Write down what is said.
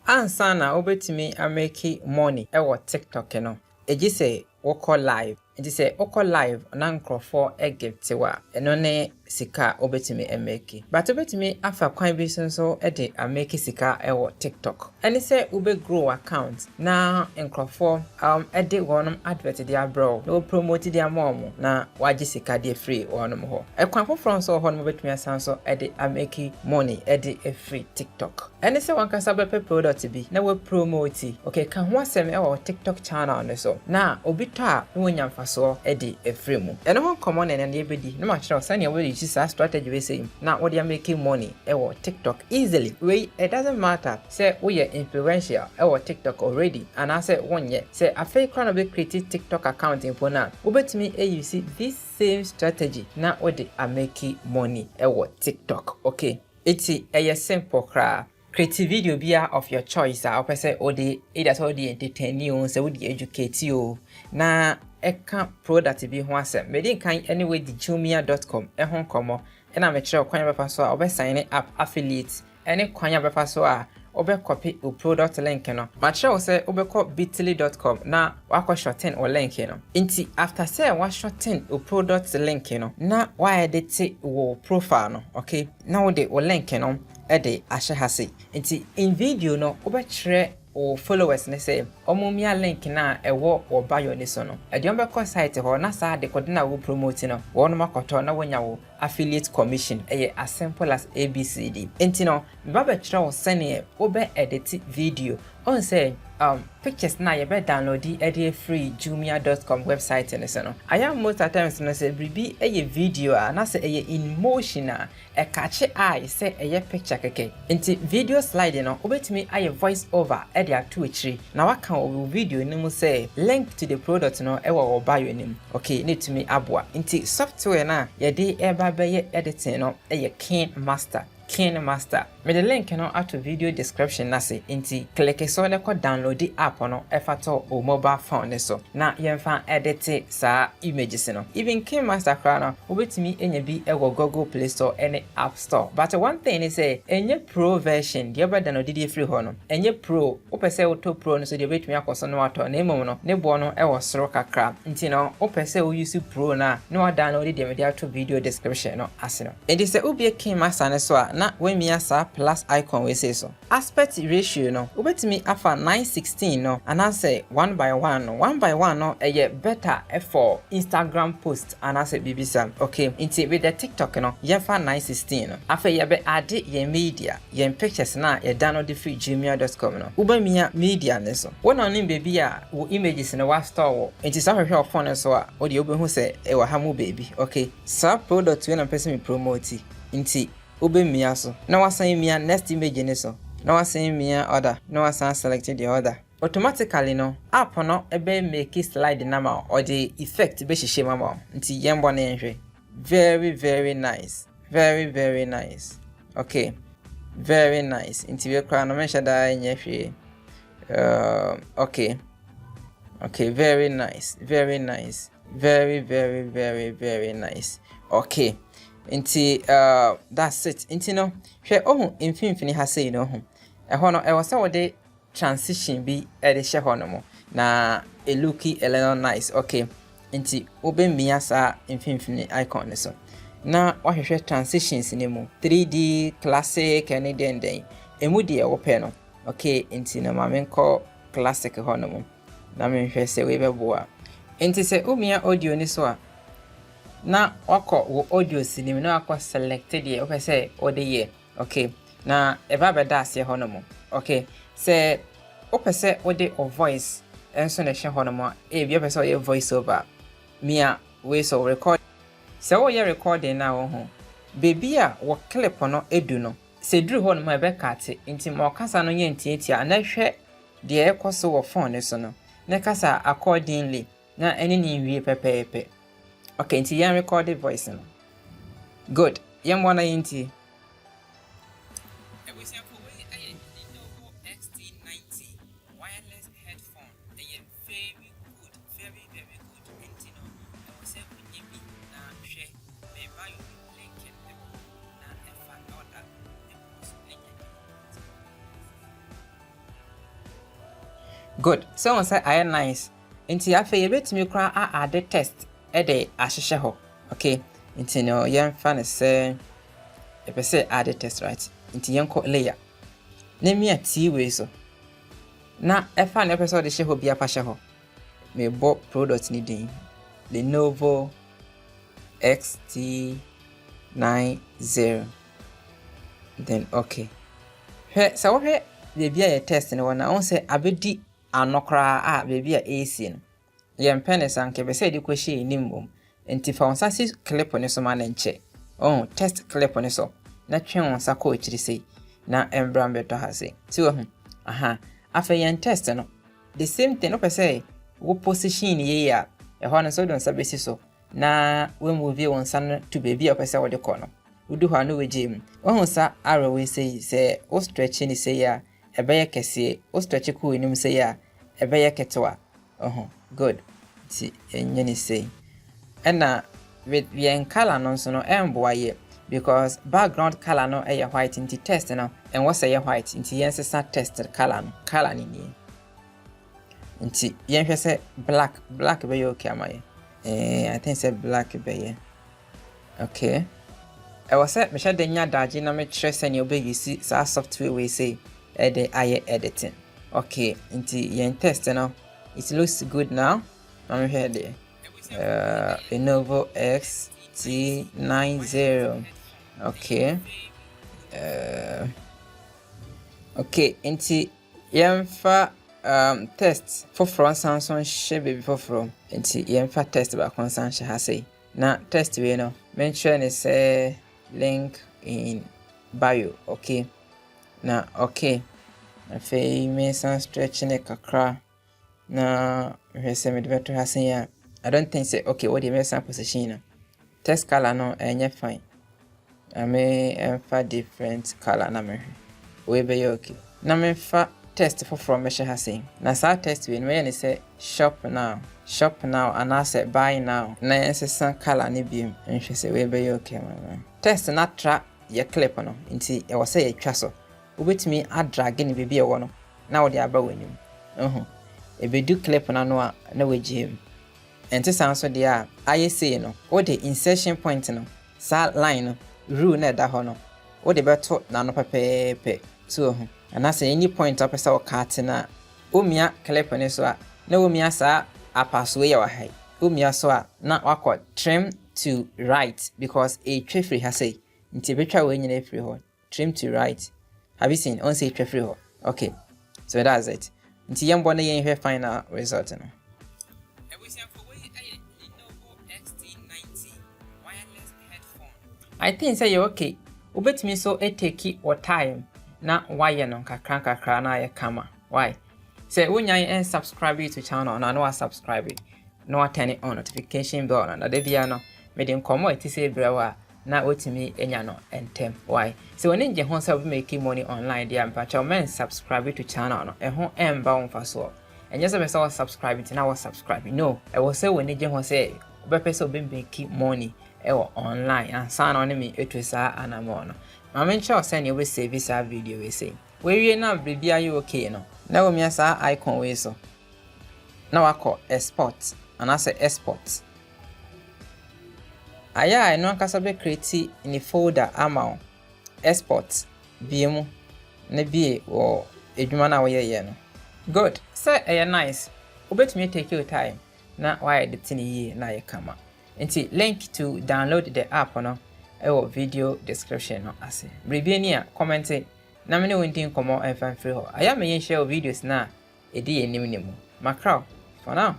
Ansana obetumi ameki money ewo TikTok no. Eji say woko live. Eji say woko live na nkrofo egiftewa. Eno ne sika obetumi emeki. But obetumi afa kwan bi so ede ameki sika ewo TikTok. Eni say ube grow account na nkrofo ede wonum advert dia bro. No promote dia mom na waji sika dia free wonum ho. Ekwan foforo so ho no obetumi asanso ede ameki money ede free TikTok. Eni say wankasa be product bi na we promote. Okay, kan ho asem ewo TikTok channel ne so. Na obi to a no nyamfaso ede free mu. Eno ho common na na ebedi. No ma kire osane we use strategy we say na we dey making money ewo TikTok easily. It doesn't matter say we are influential ewo TikTok already and I say one year say a fake kind of create TikTok account in na obetumi use this same strategy na we dey making money ewo TikTok. Okay, it's a simple cry. Create video bia of your choice. I say odi either so di entertain you, say would educate you. Na eka product bi ho asem. Me din kan anyway di jumia.com e ho komo. E na me kire kwan befa so a obe sign up affiliate. Ene kwan befa so a obe copy o product link no. Ma kire say obe ko bit.ly.com na wako shorten o link no. Inti after say wa shorten o product link no. Na wa edit wo profile no. Okay. Na wo de o link no. Ede ashe hase. Inti in video no obekire o followers ne say omumia link na ewo o bio ne so no. Ede on be ko site ho na sa de kodina wo promote no. Won makoto na wonya wo affiliate commission as simple as ABCD. Inti no mba be kire wo sene obe edit video on say pictures na you be download the free jumia.com website and so. I am most at times no say bribi video na say in motion a catch eye say a picture keke. Inti video slide no obetimi aye voice over e dia to echi. Na waka o video nimu say link to the product no e wo bio nim. Okay, need to me abwa. Inti software na ye dey eba be editing no e King Master. Me the link no out to video description na say inti click so na ko download the app no efato o mobile phone so na yemfa edit sa images no. Even King Master kra no obetimi enya bi ewo Google Play Store any App Store. But one thing is say enye pro version the other download the free ho no. Enye pro opese auto pro no so the betimi akoso no ato na emom no ne bo no ewo soro kakra. Inti no opese o use pro na no download the media to video description no asino. It is say obi King Master ne so na when me asa plus icon we say so. Aspect ratio no obetimi afa 9:16 no and I say 1:1 no 1:1 no better for Instagram post and I say bibisa. Okay, inti with the TikTok no ye fa 9:16 no afa ye be add ye media ye pictures na ye download free jumia.com no ubamia media ne so won on baby a wo images no wa store wo inti sa hwehwe phone so a wo de obehu say e wa ha mu baby. Okay, sa product we na person me promote inti ube mia so na wasan mia next image ne so na wasan mia order na wasan select the order automatically no app no ebe make slide na ma or the effect be hihye mama nti yembo na enhwe very nice, very nice. Okay, very nice. Nti we kra no mention da enhwe okay, very nice, very nice. Okay, inti that's it. Inti no hwe ohun infimfini ha sei no ho ho no e wose wo de transition bi e de hye ho no mo na e looky a little nice. Okay, inti obemmia sa infimfini icon ne so na wahwehwe transitions ne mu 3D classic and then emu de e wo pe no. Okay, inti na ma menko classic ho no mo na menhwe se we beboa. Inti se umia audio ni so a na wako wo audio sinim na wako selected ye okay say ode okay na eba beda ase ho no mo. Okay, say opese ode o voice enso na hye ho no mo e bia pese o voice over mia we so record say wo ye recording na wo ho baby a wo clip no edu no se duru ho no mo ebe kate nti mo kasa no ye ntiatia na hwe de ekoso wo phone so no na kasa accordingly na eni ni wie pepepe. Okay, nti yan recorded voice no. Good. Yan mwana yinti. XT90 wireless headphone. They are very good, very good. Nti no. I was able to give na share. Me buy link it na efa order. The post link. Good. So on say I nice. Inti afa yebetimi kra add test e de ahyehye ho. Okay. Inti no yemfa ne say e say add test right. Inti yenko layer. Na mi ati we so. Na efa na person de hye ho bia pa hye ho. Me bo product ni din. Lenovo XT90. Then okay. So we baby a test no na on say abedi anokra baby a AC no. Yem penis anke be say di kwehye ni mbom. Enti fa on sase clip on so ma na nche. Oh, test clip on so. Na twen on sa ko ekiri sei. Na embram beto ha sei. Ti wo hu. Aha. Afa yen test no. The same thing no pe say wo position ye ya. E ho na so don sabesi so. Na we move on san to baby a pe say wo de ko no. Udu ho anu wejim. Ohun sa arrow we say o stretch ni say ya ebeye kese o stretch ku enim say ya ebeye ketewa. Good. See enye ni say. Ena with yen color no so no emboaye because background color no e white into test no and what say white into yen say test color no color ni ni. Nti yen hwe say black be okay amaye. I think say black be okay. I was set me share the nya daji na me kire se ne obe use sa software we say the aye editing. Okay, into yen test now. It looks good now. I'm here there. Lenovo XT90. Okay. Okay, into yemfa test for from Samsung shebe before from into yemfa test ba concern she ha say. Na test we no mention is link in bio. Okay. Na okay. Na fe me some stretching a kakra. Na we say me better has ya. I don't think say okay what the me some position no. Test color no enye fine. I may for different color na me. We be okay. Na me fa test for from me ha say. Na sa test we no say shop now and I say buy now. Na yense san color ni bi nhwe say we be okay mama. Test na tra ye clip no nti e wo say ye twa so. Obetimi adrag ni bibi e wo no. Na wo de aba wanim. E be do clip na no na wagiem. Enti san so de a aye say no. Wo de insertion point no. Sa line no rule na da ho no. Wo de beto na no pepepe. So and I say any point up say o cut na omia clip ni so a na omia sa apaso ya wa hai. Omia so a na wakọ trim to right because a tree has say nti betwa we nyina free ho. Trim to right. Have you seen on say tree ho? Okay. So that's it. Nti yembo na yen hwe final result no. I think say you okay. Obetimi so e take your time na why no kakra na ye kama. Why? Say wonya en subscribe to channel na no subscribe. No turn on notification bell na de bia no me de nkomo eti say brewa na otimi enya no entem. Why? So when nje ho say we make money online dia mpa cha men subscribe to channel no e ho emba wonfa so. Enye say me say subscribe ti na wa subscribe. No, e wo say when nje ho say obepe so be make money e wo online and san on me etwesa anamo no. Ma men cha say ne we save this video we say. We wie na bibia you okay no. Na wo mi asa icon we so. Na wako export and I say export. Aya I no kasa be create in a folder ama export biemu na bie wo edwuma na wo ye no. Good. Say nice. Obetumi take your time na why editing ye na ye kama. Nti link to download the app no e video description no ase. Bribi ni a comment na me ne wontin komo enfan free ho. Aya me yen share videos na edi enim nimu. Macro for now.